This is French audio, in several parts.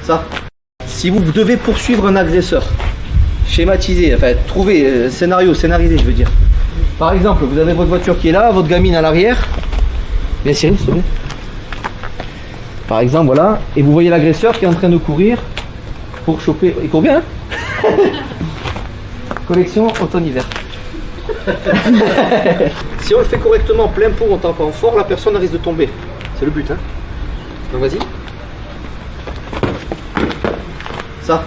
Ça. Si vous devez poursuivre un agresseur, schématiser, enfin trouver scénarisé, je veux dire. Par exemple, vous avez votre voiture qui est là, votre gamine à l'arrière. Bien Cyril, s'il te plaît. Par exemple, voilà, et vous voyez l'agresseur qui est en train de courir pour choper. Il court bien, hein. Collection automne-hiver. Si on le fait correctement, plein pot, en tapant fort, la personne risque de tomber. C'est le but, hein. Donc vas-y. Ça.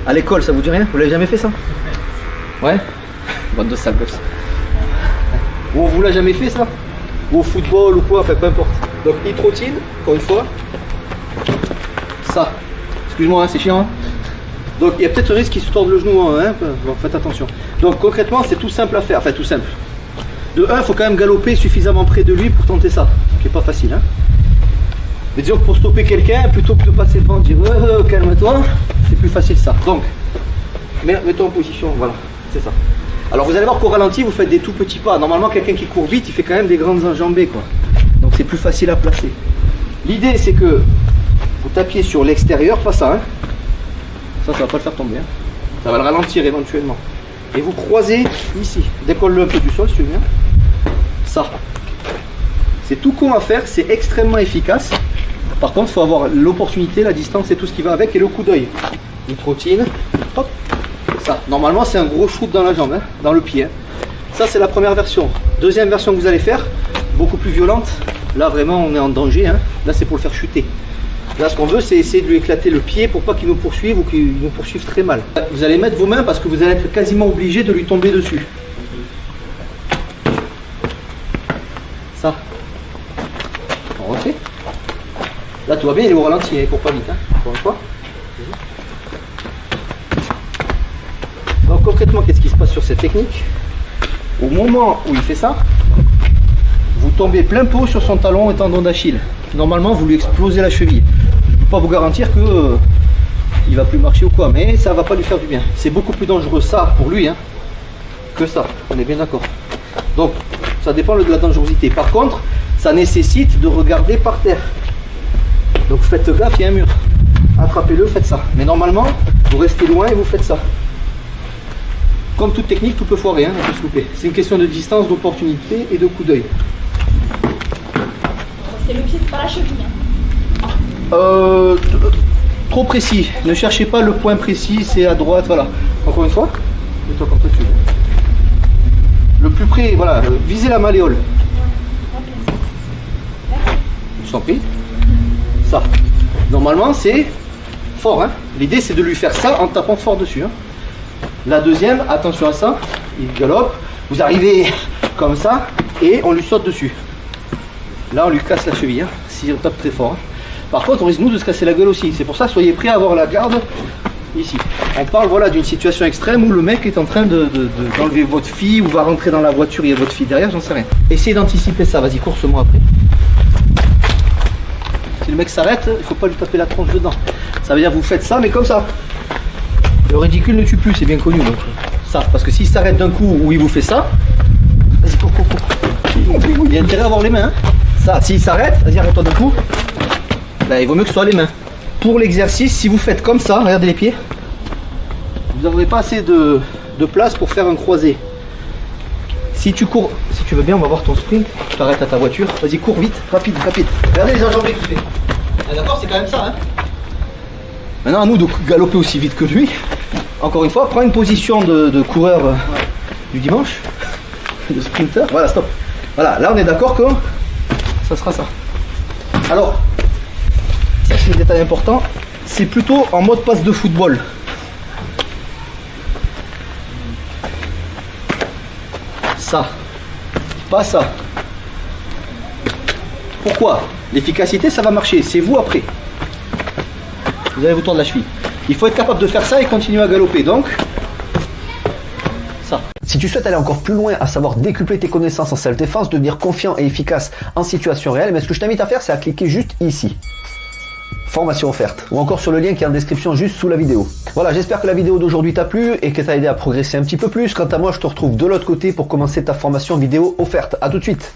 À l'école, ça vous dit rien? Vous l'avez jamais fait ça? Ouais. Bande de sales gosses. Ou on vous l'a jamais fait ça? Ou au football ou quoi, enfin peu importe. Donc il trottine, encore une fois. Ça. Excuse-moi, hein, c'est chiant. Hein. Donc il y a peut-être un risque qu'il se torde le genou, hein, donc faites attention. Donc concrètement, c'est tout simple à faire, enfin tout simple. De 1, il faut quand même galoper suffisamment près de lui pour tenter ça, qui n'est pas facile. Hein. Mais disons que pour stopper quelqu'un, plutôt que de passer devant et dire calme-toi, c'est plus facile ça. Donc, mets-toi en position, voilà, c'est ça. Alors vous allez voir qu'au ralenti, vous faites des tout petits pas. Normalement, quelqu'un qui court vite, il fait quand même des grandes enjambées, quoi. Donc c'est plus facile à placer. L'idée, c'est que vous tapiez sur l'extérieur, pas ça, hein. Ça va pas le faire tomber, hein. Ça va le ralentir éventuellement. Et vous croisez ici. Décolle-le un peu du sol si tu veux bien. Ça. C'est tout con à faire, c'est extrêmement efficace. Par contre, il faut avoir l'opportunité, la distance et tout ce qui va avec et le coup d'œil. Une trottine, hop, ça. Normalement, c'est un gros shoot dans la jambe, hein, dans le pied. Hein. Ça, c'est la première version. Deuxième version que vous allez faire, beaucoup plus violente. Là, vraiment, on est en danger. Hein. Là, c'est pour le faire chuter. Là, ce qu'on veut, c'est essayer de lui éclater le pied pour pas qu'il nous poursuive ou qu'il nous poursuive très mal. Vous allez mettre vos mains parce que vous allez être quasiment obligé de lui tomber dessus. Ça. On refait. Là, tout va bien, il est au ralenti, il court pas vite. Hein. Encore une fois. Donc, concrètement, qu'est-ce qui se passe sur cette technique? Au moment où il fait ça, vous tombez plein pot sur son talon et tendon d'Achille. Normalement, vous lui explosez la cheville. Je ne peux pas vous garantir que il va plus marcher ou quoi, mais ça va pas lui faire du bien. C'est beaucoup plus dangereux ça pour lui, hein, que ça. On est bien d'accord. Donc, ça dépend de la dangerosité. Par contre, ça nécessite de regarder par terre. Donc, faites gaffe, il y a un mur. Attrapez-le, faites ça. Mais normalement, vous restez loin et vous faites ça. Comme toute technique, tout peut foirer, hein, on peut se louper. C'est une question de distance, d'opportunité et de coup d'œil. C'est le pied, c'est pas la cheville. Trop précis. Ne cherchez pas le point précis, c'est à droite, voilà. Encore une fois, mets-toi comme tu veux. Le plus près, voilà, visez la malléole. Je t'en prie. Ça. Normalement, c'est fort. Hein. L'idée, c'est de lui faire ça en tapant fort dessus. Hein. La deuxième, attention à ça, il galope. Vous arrivez comme ça et on lui saute dessus. Là, on lui casse la cheville, hein, si on tape très fort. Hein. Par contre, on risque nous de se casser la gueule aussi. C'est pour ça, soyez prêts à avoir la garde ici. On parle voilà, d'une situation extrême où le mec est en train d'enlever votre fille ou va rentrer dans la voiture, il y a votre fille derrière, j'en sais rien. Essayez d'anticiper ça, vas-y, course-moi après. Si le mec s'arrête, il ne faut pas lui taper la tronche dedans. Ça veut dire que vous faites ça, mais comme ça. Le ridicule ne tue plus, c'est bien connu. Donc. Ça, parce que s'il s'arrête d'un coup ou il vous fait ça, vas-y, cours. Il y a intérêt à avoir les mains. Hein. Ça, s'il s'arrête, vas-y, arrête-toi d'un coup. Ben, il vaut mieux que ce soit les mains. Pour l'exercice, si vous faites comme ça, regardez les pieds, vous n'aurez pas assez de place pour faire un croisé. Si tu cours, si tu veux bien, on va voir ton sprint. Tu t'arrêtes à ta voiture. Vas-y, cours vite, rapide. Regardez les enjambées qu'il fait. Ah, d'accord, c'est quand même ça. Hein. Maintenant, à nous de galoper aussi vite que lui. Encore une fois, prends une position de coureur du dimanche, de sprinter. Voilà, stop. Voilà, là on est d'accord que ça sera ça. Alors, ça c'est le détail important, c'est plutôt en mode passe de football. Ça, pas ça. Pourquoi? L'efficacité, ça va marcher, c'est vous après. Vous allez vous tordre la cheville. Il faut être capable de faire ça et continuer à galoper. Donc, ça. Si tu souhaites aller encore plus loin, à savoir décupler tes connaissances en self-défense, devenir confiant et efficace en situation réelle, mais ce que je t'invite à faire, c'est à cliquer juste ici. Formation offerte. Ou encore sur le lien qui est en description juste sous la vidéo. Voilà, j'espère que la vidéo d'aujourd'hui t'a plu et que t'a aidé à progresser un petit peu plus. Quant à moi, je te retrouve de l'autre côté pour commencer ta formation vidéo offerte. À tout de suite.